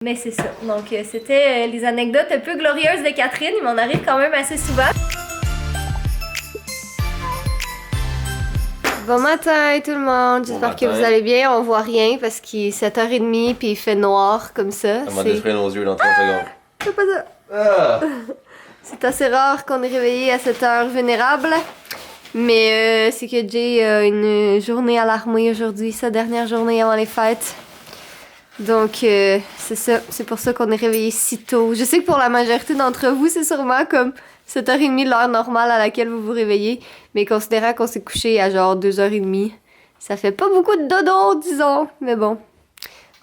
Mais c'est ça. Donc, c'était les anecdotes un peu glorieuses de Catherine. Il m'en arrive quand même assez souvent. Bon matin tout le monde, j'espère que vous allez bien. On voit rien parce qu'il est 7h30 puis il fait noir comme ça. On va détruire nos yeux dans 30 secondes. C'est pas ça. C'est assez rare qu'on est réveillé à cette heure vénérable. Mais c'est que Jay a une journée à l'armée aujourd'hui, sa dernière journée avant les fêtes. Donc, c'est ça. C'est pour ça qu'on est réveillé si tôt. Je sais que pour la majorité d'entre vous, c'est sûrement comme 7h30 l'heure normale à laquelle vous vous réveillez. Mais considérant qu'on s'est couché à genre 2h30, ça fait pas beaucoup de dodo, disons. Mais bon.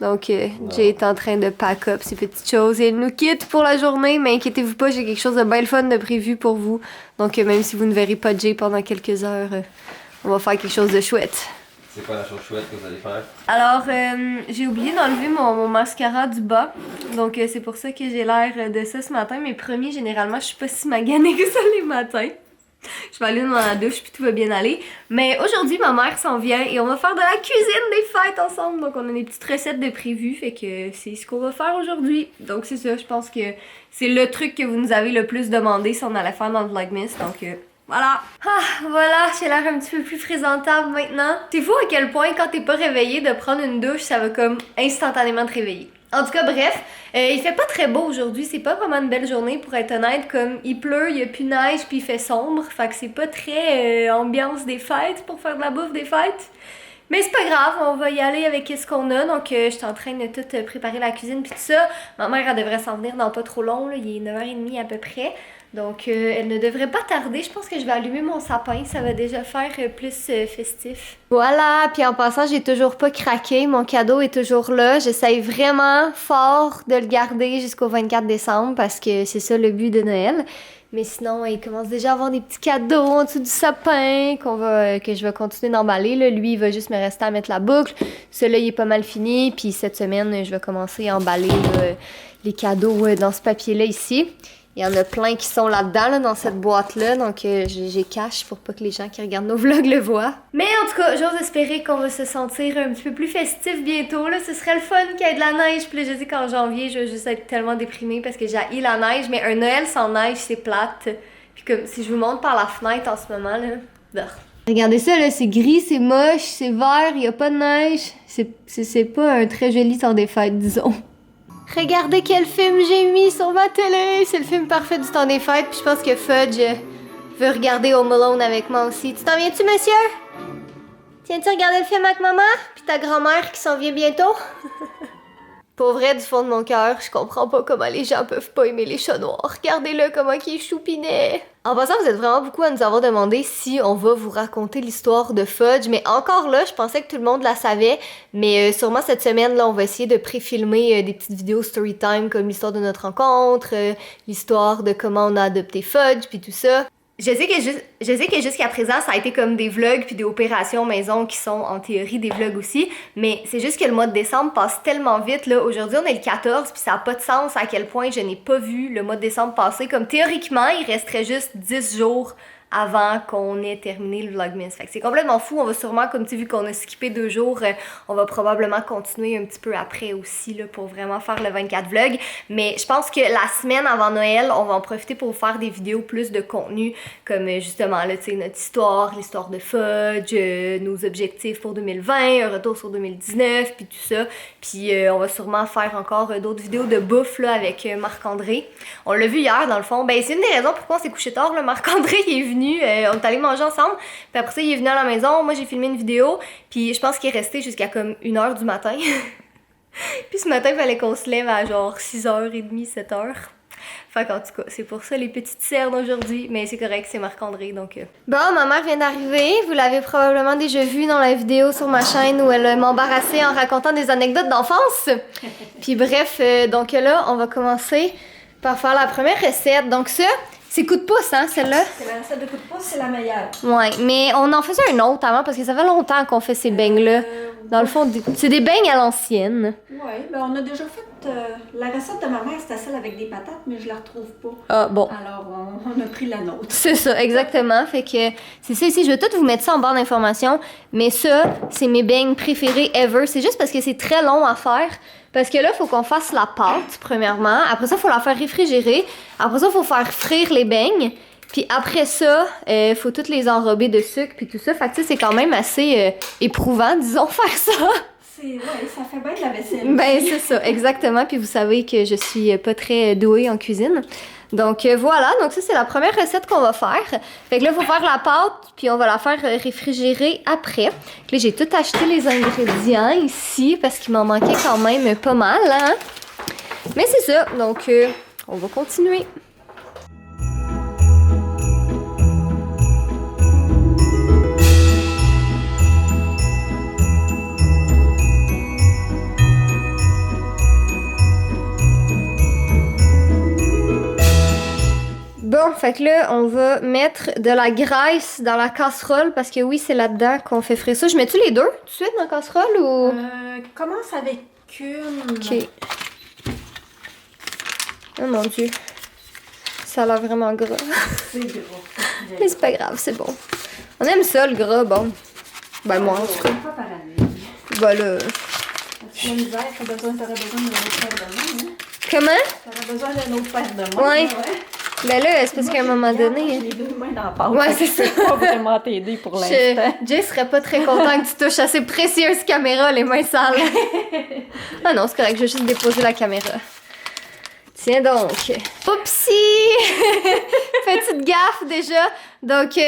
Donc, Jay est en train de pack up ses petites choses et il nous quitte pour la journée. Mais inquiétez-vous pas, j'ai quelque chose de bien le fun de prévu pour vous. Donc, même si vous ne verrez pas Jay pendant quelques heures, on va faire quelque chose de chouette. C'est quoi la chose chouette que vous allez faire? Alors, j'ai oublié d'enlever mon mascara du bas. Donc, c'est pour ça que j'ai l'air de ça ce matin. Mais promis, généralement, je suis pas si maganée que ça les matins. Je vais aller dans la douche puis tout va bien aller. Mais aujourd'hui, ma mère s'en vient et on va faire de la cuisine des fêtes ensemble. Donc, on a des petites recettes de prévues. Fait que c'est ce qu'on va faire aujourd'hui. Donc, c'est ça. Je pense que c'est le truc que vous nous avez le plus demandé si on allait faire dans le Vlogmas. Donc, voilà. Voilà, j'ai l'air un petit peu plus présentable maintenant. C'est fou à quel point quand t'es pas réveillé de prendre une douche, ça va comme instantanément te réveiller. En tout cas, bref, il fait pas très beau aujourd'hui, c'est pas vraiment une belle journée pour être honnête, comme il pleut, il y a plus de neige puis il fait sombre, fait que c'est pas très ambiance des fêtes pour faire de la bouffe des fêtes. Mais c'est pas grave, on va y aller avec ce qu'on a. Donc, je suis en train de tout préparer la cuisine puis tout ça. Ma mère, elle devrait s'en venir dans pas trop long, là. Il est 9h30 à peu près. Donc, elle ne devrait pas tarder. Je pense que je vais allumer mon sapin. Ça va déjà faire plus festif. Voilà, puis en passant, j'ai toujours pas craqué. Mon cadeau est toujours là. J'essaye vraiment fort de le garder jusqu'au 24 décembre parce que c'est ça le but de Noël. Mais sinon, il commence déjà à avoir des petits cadeaux en dessous du sapin que je vais continuer d'emballer. Là. Lui, il va juste me rester à mettre la boucle. Celui-là, il est pas mal fini. Puis cette semaine, je vais commencer à emballer les cadeaux dans ce papier-là ici. Il y en a plein qui sont là-dedans, là, dans cette boîte-là. Donc, j'ai cache pour pas que les gens qui regardent nos vlogs le voient. Mais en tout cas, j'ose espérer qu'on va se sentir un petit peu plus festif bientôt. Là. Ce serait le fun qu'il y ait de la neige. Puis là, je dis qu'en janvier, je vais juste être tellement déprimée parce que j'ai la neige. Mais un Noël sans neige, c'est plate. Puis comme si je vous montre par la fenêtre en ce moment, là. Regardez ça, là, c'est gris, c'est moche, c'est vert, il y a pas de neige. C'est pas un très joli temps des fêtes, disons. Regardez quel film j'ai mis sur ma télé! C'est le film parfait du temps des fêtes, puis je pense que Fudge veut regarder Home Alone avec moi aussi. Tu t'en viens-tu, monsieur? Tiens-tu regarder le film avec maman? Puis ta grand-mère qui s'en vient bientôt? Pour vrai, du fond de mon cœur, je comprends pas comment les gens peuvent pas aimer les chats noirs. Regardez-le comment il est choupinet! En passant, vous êtes vraiment beaucoup à nous avoir demandé si on va vous raconter l'histoire de Fudge, mais encore là, je pensais que tout le monde la savait, mais sûrement cette semaine, là, on va essayer de pré-filmer des petites vidéos storytime comme l'histoire de notre rencontre, l'histoire de comment on a adopté Fudge, puis tout ça. Je sais que jusqu'à présent, ça a été comme des vlogs puis des opérations maison qui sont en théorie des vlogs aussi, mais c'est juste que le mois de décembre passe tellement vite, là. Aujourd'hui, on est le 14 puis ça a pas de sens à quel point je n'ai pas vu le mois de décembre passer. Comme théoriquement, il resterait juste 10 jours avant qu'on ait terminé le Vlogmas. Fait que c'est complètement fou. On va sûrement, comme tu sais, vu qu'on a skippé 2 jours, on va probablement continuer un petit peu après aussi là, pour vraiment faire le 24 vlog. Mais je pense que la semaine avant Noël, on va en profiter pour faire des vidéos plus de contenu, comme justement là, tu sais, notre histoire, l'histoire de Fudge, nos objectifs pour 2020, un retour sur 2019, puis tout ça. Puis on va sûrement faire encore d'autres vidéos de bouffe là, avec Marc-André. On l'a vu hier, dans le fond. Ben, c'est une des raisons pourquoi on s'est couché tard. Marc-André, il est venu. On est allé manger ensemble, puis après ça il est venu à la maison, moi j'ai filmé une vidéo, puis je pense qu'il est resté jusqu'à comme 1h du matin. Puis ce matin il fallait qu'on se lève à genre 6h30, 7h. Fait qu'en tout cas, c'est pour ça les petites cernes aujourd'hui, mais c'est correct, c'est Marc-André, donc... Bon, ma mère vient d'arriver, vous l'avez probablement déjà vu dans la vidéo sur ma chaîne où elle m'embarrassait en racontant des anecdotes d'enfance. Puis bref, donc là, on va commencer par faire la première recette, donc ça... C'est coup de pouce, hein, celle-là? C'est la recette de coup de pouce, c'est la meilleure. Ouais, mais on en faisait un autre avant parce que ça fait longtemps qu'on fait ces beignes-là. Dans le fond, c'est des beignes à l'ancienne. Ouais, ben on a déjà fait la recette de ma mère, c'était celle avec des patates, mais je la retrouve pas. Ah, bon. Alors, on a pris la nôtre. C'est ça, exactement. Fait que c'est ça ici. Je vais tout vous mettre ça en barre d'informations. Mais ça, c'est mes beignes préférés ever. C'est juste parce que c'est très long à faire. Parce que là, il faut qu'on fasse la pâte, premièrement. Après ça, il faut la faire réfrigérer. Après ça, il faut faire frire les beignes. Puis après ça, faut toutes les enrober de sucre puis tout ça. Fait que tu sais, c'est quand même assez éprouvant, disons, faire ça. Ouais, ça fait bien de la vaisselle. Ben, c'est ça, exactement. Puis vous savez que je suis pas très douée en cuisine. Donc voilà, donc ça c'est la première recette qu'on va faire. Fait que là, il faut faire la pâte, puis on va la faire réfrigérer après. Puis là, j'ai tout acheté les ingrédients ici, parce qu'il m'en manquait quand même pas mal, hein? Mais c'est ça, donc on va continuer. Bon, fait que là, on va mettre de la graisse dans la casserole parce que oui, c'est là-dedans qu'on fait frire ça. Je mets-tu les deux tout de suite dans la casserole ou... Commence avec une. Ok. Oh mon Dieu. Ça a l'air vraiment gras. C'est gros. Mais c'est pas grave, c'est bon. On aime ça, le gras, bon. Ben moi, en tout cas. Pas par année. Ben là... Si l'hiver, t'aurais besoin d'une autre paire de main, hein? Comment? T'aurais besoin d'une autre paire de main. Ouais. Ben là, c'est parce qu'à un moment donné... J'ai les deux mains dans la pâte. Ouais, c'est ça. Je peux pas vraiment t'aider pour l'instant. Jay serait pas très content que tu touches à ces précieuses caméras, les mains sales. Ah non, c'est correct, je vais juste déposer la caméra. Tiens donc. Oupsie! Petite gaffe déjà. Donc,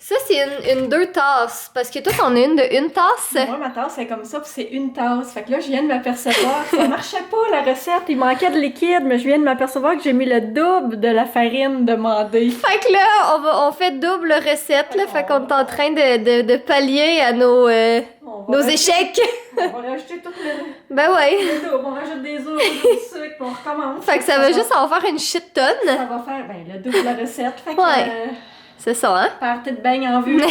ça, c'est une 2 tasses. Parce que toi, t'en as une de 1 tasse. Moi, ma tasse, c'est comme ça, puis c'est une tasse. Fait que là, je viens de m'apercevoir que ça marchait pas, la recette. Il manquait de liquide, mais je viens de m'apercevoir que j'ai mis le double de la farine demandée. Fait que là, on fait double recette, là. Fait qu'on est en train de pallier à nos échecs. On va rajouter tout le Ben ouais. double. On rajoute des œufs, du sucre, puis on recommence. Fait que ça va juste en faire une shit tonne. Ça va faire, le double de la recette. Fait que, Ouais. C'est ça, hein? party de beigne en vue.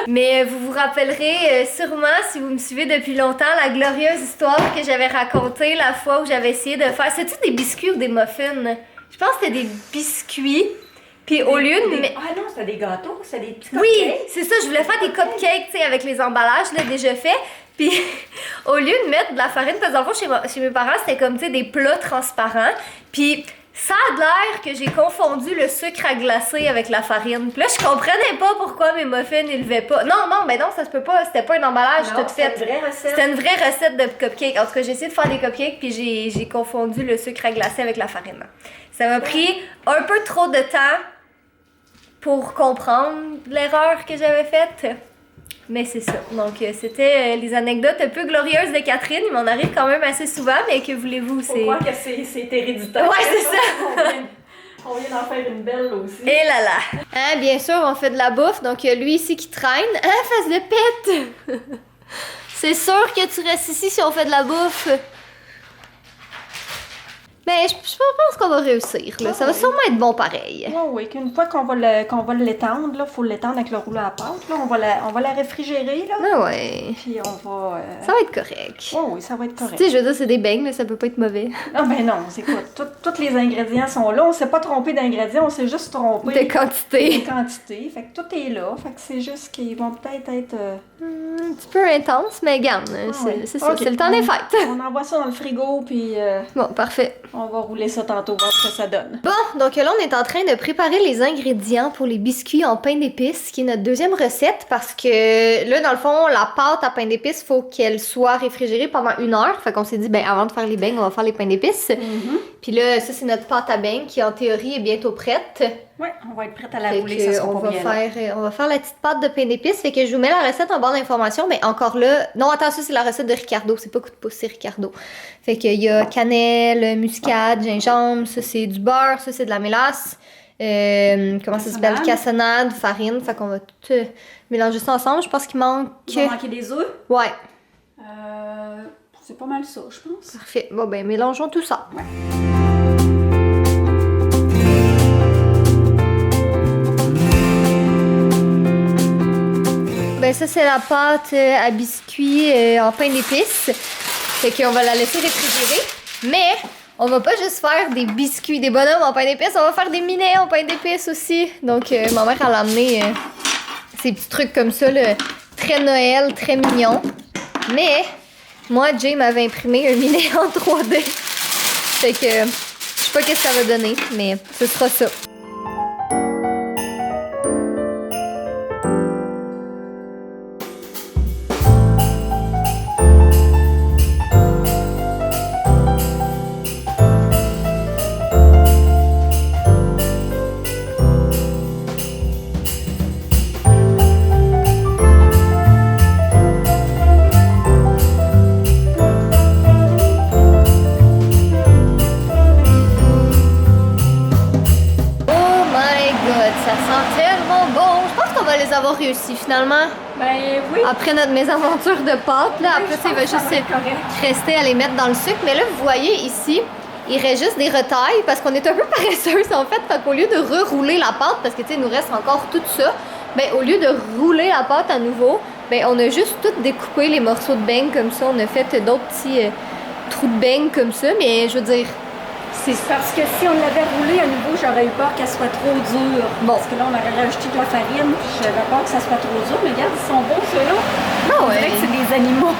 Mais vous vous rappellerez sûrement, si vous me suivez depuis longtemps, la glorieuse histoire que j'avais racontée la fois où j'avais essayé de faire... C'était-tu des biscuits ou des muffins? Je pense que c'était des biscuits. Puis au lieu de... Ah non, c'était des gâteaux, c'était des petits Oui, cupcakes. c'est ça, je voulais faire des cupcakes, tu sais, avec les emballages là, déjà faits. Puis au lieu de mettre de la farine, parce que dans le fond, chez mes parents, c'était comme, tu sais, des plats transparents. Puis ça a de l'air que j'ai confondu le sucre à glacer avec la farine. Puis là, je comprenais pas pourquoi mes muffins ne levaient pas. Non, ça se peut pas, c'était pas un emballage tout fait. C'était une vraie recette. C'était une vraie recette de cupcake. En tout cas, j'ai essayé de faire des cupcakes, puis j'ai confondu le sucre à glacer avec la farine. Ça m'a pris un peu trop de temps pour comprendre l'erreur que j'avais faite. Mais c'est ça. Donc, c'était les anecdotes un peu glorieuses de Catherine. Il m'en arrive quand même assez souvent, mais que voulez-vous, Faut croire que c'est héréditaire. Ouais, c'est ça. On vient d'en faire une belle aussi. Et là là. Hein, bien sûr, on fait de la bouffe. Donc, lui ici qui traîne. Hein, face de pète. C'est sûr que tu restes ici si on fait de la bouffe. Mais je pense qu'on va réussir, là. Ça va sûrement être bon pareil. Oui, qu'une fois qu'on va l'étendre, là, faut l'étendre avec le rouleau à pâte, là, on va la réfrigérer, là. Ah ouais. Puis on va... Ça va être correct. Oui, ça va être correct. Tu sais, je veux dire, c'est des beignes, là, ça peut pas être mauvais. Ah ben non, c'est quoi? Tous les ingrédients sont là. On s'est pas trompé d'ingrédients, on s'est juste trompé De quantité. de quantité. Fait que tout est là. Fait que c'est juste qu'ils vont peut-être être... Un petit peu intense, mais garde, c'est ça, Ok. c'est le temps des fêtes. On envoie ça dans le frigo, puis Bon, parfait. on va rouler ça tantôt, voir ce que ça donne. Bon, donc là, on est en train de préparer les ingrédients pour les biscuits en pain d'épices, qui est notre deuxième recette, parce que là, dans le fond, la pâte à pain d'épices, faut qu'elle soit réfrigérée pendant 1 heure. Fait qu'on s'est dit, ben avant de faire les beignes, on va faire les pains d'épices. Puis là, ça, c'est notre pâte à beignes qui, en théorie, est bientôt prête. Ouais, on va être prête à la Fait rouler, que, ça sera on pas va bien long. faire, on va faire la petite pâte de pain d'épices. Fait que je vous mets la recette en barre d'informations, mais encore là... Non, attends, ça, c'est la recette de Ricardo. C'est pas coup de pouce, c'est Ricardo. Fait qu'il y a cannelle, muscade, gingembre, ça, c'est du beurre, ça, c'est de la mélasse. Comment ça s'appelle? Cassonade, farine. Fait qu'on va tout mélanger ça ensemble. Je pense qu'il manque... Il va manquer des œufs. Ouais. C'est pas mal ça, je pense. Parfait. Bon, ben, mélangeons tout ça. Ouais. Ben ça, c'est la pâte à biscuits en pain d'épices. Fait qu'on va la laisser réfrigérer. Mais on va pas juste faire des biscuits, des bonhommes en pain d'épices, on va faire des minets en pain d'épices aussi. Donc ma mère, elle a amené ces petits trucs comme ça, là, très Noël, très mignon. Mais Moi, Jay m'avait imprimé un mini en 3D. Fait que je sais pas qu'est-ce que ça va donner, mais ce sera ça. Les avoir réussi finalement. Ben oui. Après notre mésaventure de pâte, là, après ça, il va juste rester à les mettre dans le sucre. Mais là, vous voyez ici, il reste juste des retailles parce qu'on est un peu paresseuses en fait. Fait qu'au lieu de rerouler la pâte, parce que tu sais, il nous reste encore tout ça, ben au lieu de rouler la pâte à nouveau, ben on a juste tout découpé les morceaux de beignes comme ça. On a fait d'autres petits trous de beignes comme ça. Mais je veux dire, c'est parce que si on l'avait roulé à nouveau, j'aurais eu peur qu'elle soit trop dure. Bon. Parce que là, on aurait rajouté de la farine, puis j'avais peur que ça soit trop dur. Mais regarde, ils sont bons, ceux-là. Ah On ouais. dirait que c'est des animaux.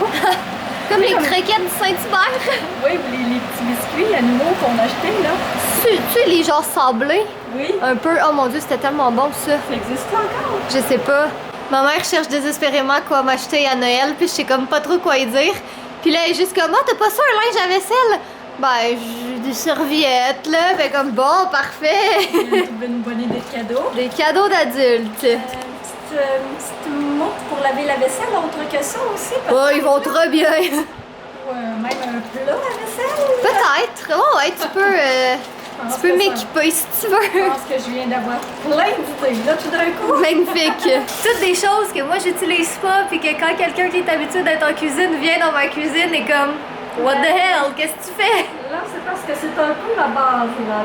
Comme les croquettes du Saint-Hubert. Oui, les petits biscuits animaux qu'on a achetés, là. Tu sais, les genres sablés. Oui. Un peu. Oh mon Dieu, c'était tellement bon ça. Ça existe encore? Je sais pas. Ma mère cherche désespérément quoi m'acheter à Noël, puis je sais comme pas trop quoi y dire. Puis là, elle est juste comme, ah, t'as pas ça, un linge à vaisselle? Ben, j'ai des serviettes, là. Fait comme, bon, parfait. J'ai trouvé une bonne idée de cadeau. Des cadeaux d'adultes. Une petite montre pour laver la vaisselle, autre que ça aussi. Oh, ils vont très bien. Ou même un plat à vaisselle. Peut-être. Oh, ouais, tu peux m'équiper si tu Je veux. pense que je viens d'avoir plein d'idées, là, tout d'un coup. Magnifique. Toutes des choses que moi, j'utilise pas, puis que quand quelqu'un qui est habitué d'être en cuisine vient dans ma cuisine et comme... What the hell? Qu'est-ce que tu fais? Là, c'est parce que c'est un peu la base, là.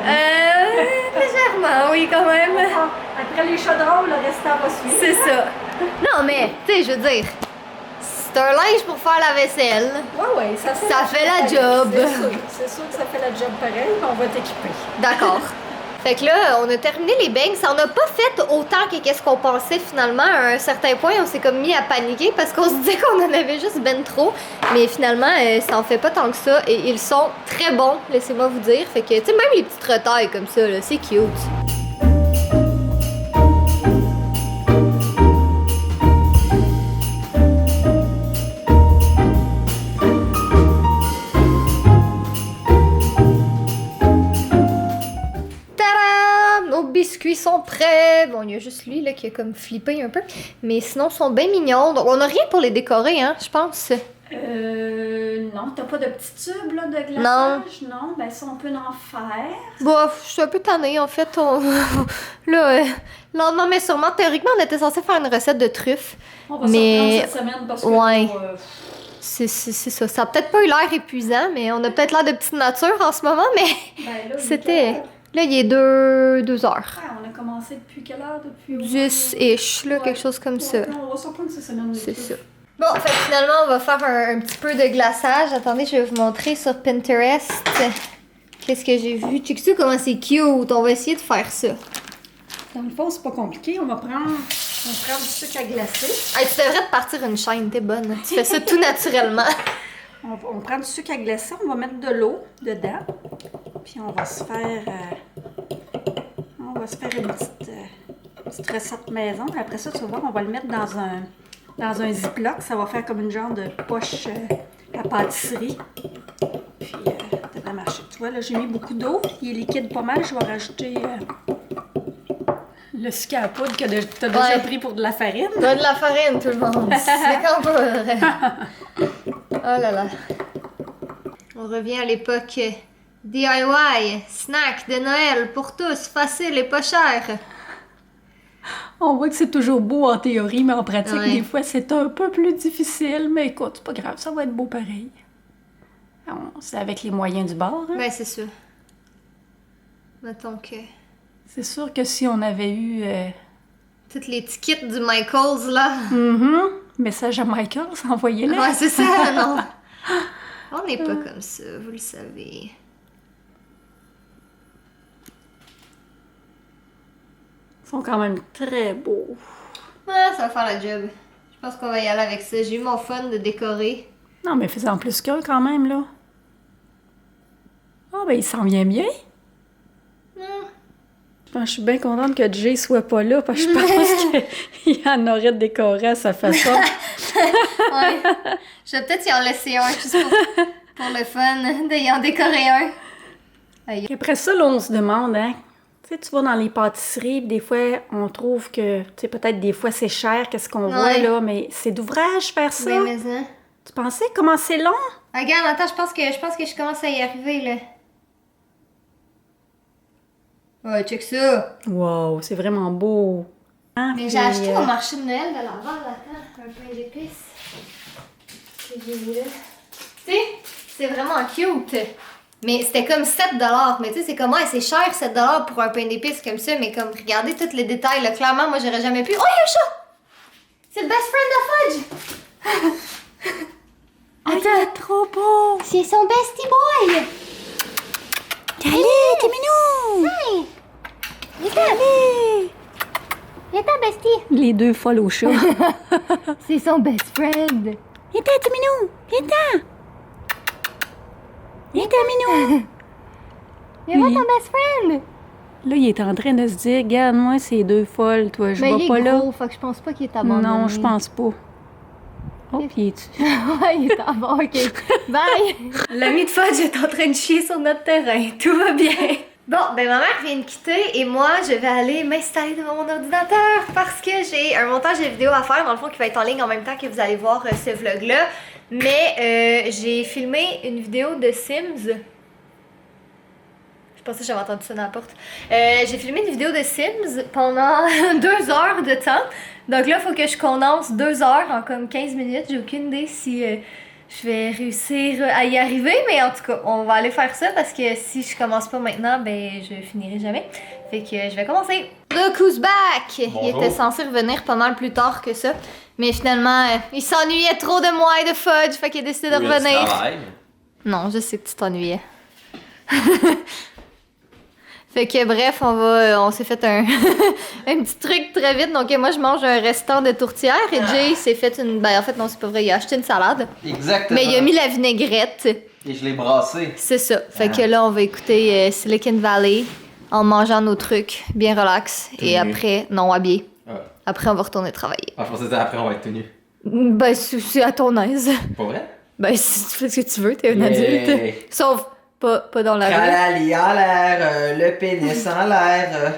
Légèrement, oui, quand même. Après les chaudrons, le restant va suivre. C'est ça. Non, mais, tu sais, je veux dire, c'est un linge pour faire la vaisselle. Ouais, ça fait la job. C'est sûr que ça fait la job pareil, mais on va t'équiper. D'accord. Fait que là, on a terminé les beignes. Ça en a pas fait autant que qu'est-ce qu'on pensait finalement. À un certain point, on s'est comme mis à paniquer parce qu'on se disait qu'on en avait juste ben trop. Mais finalement, ça en fait pas tant que ça. Et ils sont très bons, laissez-moi vous dire. Fait que, tu sais, même les petites retailles comme ça, là, c'est cute. Biscuits sont prêts. Bon, il y a juste lui là, qui a comme flippé un peu. Mais sinon, ils sont bien mignons. Donc, on n'a rien pour les décorer, hein, je pense. Non, t'as pas de petits tubes là, de glaçage? Non. Ben ça, on peut en faire. Bof, je suis un peu tannée, en fait. Là, lentement, mais sûrement, théoriquement, on était censé faire une recette de truffes. On va s'en prendre cette semaine parce que... Ouais. C'est ça. Ça a peut-être pas eu l'air épuisant, mais on a peut-être l'air de petite nature en ce moment, mais Ben là, c'était... Là, il est 2 heures. Ouais, on a commencé depuis quelle heure? Depuis 10-ish, là, quelque chose comme ça. On va s'en prendre cette semaine. C'est ça. Bon, fait que finalement, on va faire un petit peu de glaçage. Attendez, je vais vous montrer sur Pinterest. Qu'est-ce que j'ai vu? Tu sais comment c'est cute? On va essayer de faire ça. Dans le fond, c'est pas compliqué. On prend du sucre à glacer. Hey, tu devrais te partir une chaîne, t'es bonne. Tu fais ça tout naturellement. On prend du sucre à glacer, on va mettre de l'eau dedans. Puis on va se faire une petite recette maison. Puis après ça, tu vas voir, on va le mettre dans un ziploc. Ça va faire comme une genre de poche à pâtisserie. Puis ça devrait marcher. Tu vois, là, j'ai mis beaucoup d'eau. Il est liquide pas mal. Je vais rajouter le sucre à poudre que tu as déjà pris pour de la farine. Donne de la farine, tout le monde. C'est quand pas. Oh là là. On revient à l'époque DIY, snack de Noël pour tous, facile et pas cher. On voit que c'est toujours beau en théorie, mais en pratique, des fois, c'est un peu plus difficile. Mais écoute, c'est pas grave, ça va être beau pareil. C'est avec les moyens du bord. Hein? Ben, c'est sûr. Mettons que... C'est sûr que si on avait eu... Toutes les tickets du Michaels, là. Message à Michaels, envoyez-le. Ouais, c'est ça, non. On n'est pas comme ça, vous le savez. Ils sont quand même très beaux. Ouais, ça va faire la job. Je pense qu'on va y aller avec ça. J'ai eu mon fun de décorer. Non, mais fais-en plus qu'un quand même, là. Ah, ben il s'en vient bien. Je suis bien contente que Jay soit pas là, parce que je pense qu'il en aurait décoré à sa façon. Ouais. Je vais peut-être y en laisser un, juste pour le fun, d'y en décorer un. Aïe. Puis après ça, là, on se demande, hein. Tu sais, tu vas dans les pâtisseries, puis des fois, on trouve que, tu sais, peut-être des fois c'est cher, qu'est-ce qu'on voit, là, mais c'est d'ouvrage faire ça. Ben, mais hein. Tu pensais comment c'est long? Regarde, attends, je pense que je commence à y arriver, là. Ouais, check ça. Wow, c'est vraiment beau. Hein, Mais puis, j'ai acheté au marché de Noël de Laval, attends, un pain d'épices. Que j'ai mis là. Tu sais, c'est vraiment cute. Mais c'était comme 7 $. Mais tu sais, c'est comme, ouais, c'est cher 7 $ pour un pain d'épices comme ça. Mais comme, regardez tous les détails, là. Clairement, moi, j'aurais jamais pu. Oh, il y a un chat! C'est le best friend de Fudge! Oh, il est trop beau! C'est son bestie boy! Allez, t'es mignon! Hey! Allez! Il est ta bestie! Les deux folles au chat. C'est son best friend! Il était, t'es mignon! Viens-t'en! Viens-t'en, mignon! Il est ton best friend! Là, il est en train de se dire, regarde, moi, c'est deux folles, toi, je Mais vais il pas est là. gros, fait que je pense pas qu'il est abandonné. Non, je pense pas. Oh, puis il est Ouais, il est en bas, ok. Bye! L'ami de Fudge est en train de chier sur notre terrain. Tout va bien. Bon, ben ma mère vient de quitter et moi, je vais aller m'installer devant mon ordinateur parce que j'ai un montage de vidéo à faire, dans le fond, qui va être en ligne en même temps que vous allez voir ce vlog-là. Mais j'ai filmé une vidéo de Sims. Je pensais que j'avais entendu ça dans la porte. J'ai filmé une vidéo de Sims pendant 2 heures de temps. Donc là, il faut que je condense 2 heures en comme 15 minutes. J'ai aucune idée si je vais réussir à y arriver. Mais en tout cas, on va aller faire ça parce que si je commence pas maintenant, ben je finirai jamais. Fait que je vais commencer. Look who's back! Bonjour. Il était censé revenir pas mal plus tard que ça. Mais finalement, il s'ennuyait trop de moi et de Fudge. Fait qu'il a décidé de Oui, il y a du revenir. travail. Non, je sais que tu t'ennuyais. Fait que bref, on s'est fait un petit truc très vite. Donc moi, je mange un restant de tourtière et Jay s'est fait une... Ben en fait, non, c'est pas vrai, il a acheté une salade. Exactement. Mais il a mis la vinaigrette. Et je l'ai brassé. C'est ça. Fait que là, on va écouter Silicon Valley en mangeant nos trucs bien relax. Et nu. après, non, habillé. Ah. Après, on va retourner travailler. Ah, je pensais que après on va être tenu. Ben, c'est à ton aise. Pas vrai? Ben, si tu fais ce que tu veux, t'es un Yeah. adulte. Sauf pas dans la rue. Tralali en l'air, le pénis en l'air.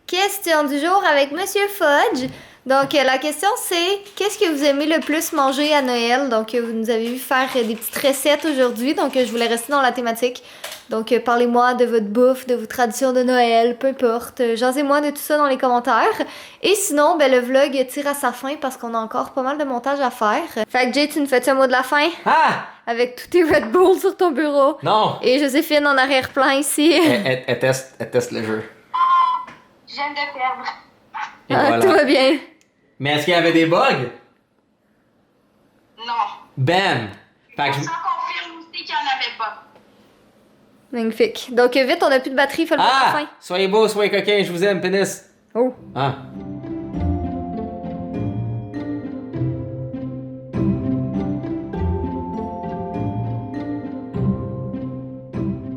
Question du jour avec Monsieur Fudge. Donc, la question c'est qu'est-ce que vous aimez le plus manger à Noël? Donc, vous nous avez vu faire des petites recettes aujourd'hui. Donc, je voulais rester dans la thématique. Donc, parlez-moi de votre bouffe, de vos traditions de Noël, peu importe. Jasez-moi de tout ça dans les commentaires. Et sinon, ben, le vlog tire à sa fin parce qu'on a encore pas mal de montage à faire. Fait que Jay, tu nous fais un mot de la fin? Ah! Avec tous tes Red Bull sur ton bureau. Non! Et Joséphine en arrière-plan ici. Elle teste le jeu. Je viens de perdre. Et Ah, voilà. tout va bien. Mais est-ce qu'il y avait des bugs? Non. Ben! Fait que Ça confirme aussi qu'il n'y en avait pas. Magnifique. Donc, vite, on a plus de batterie, fais le mot de la Ah! fin. Soyez beaux, soyez coquins, je vous aime, pénis. Oh. Ah.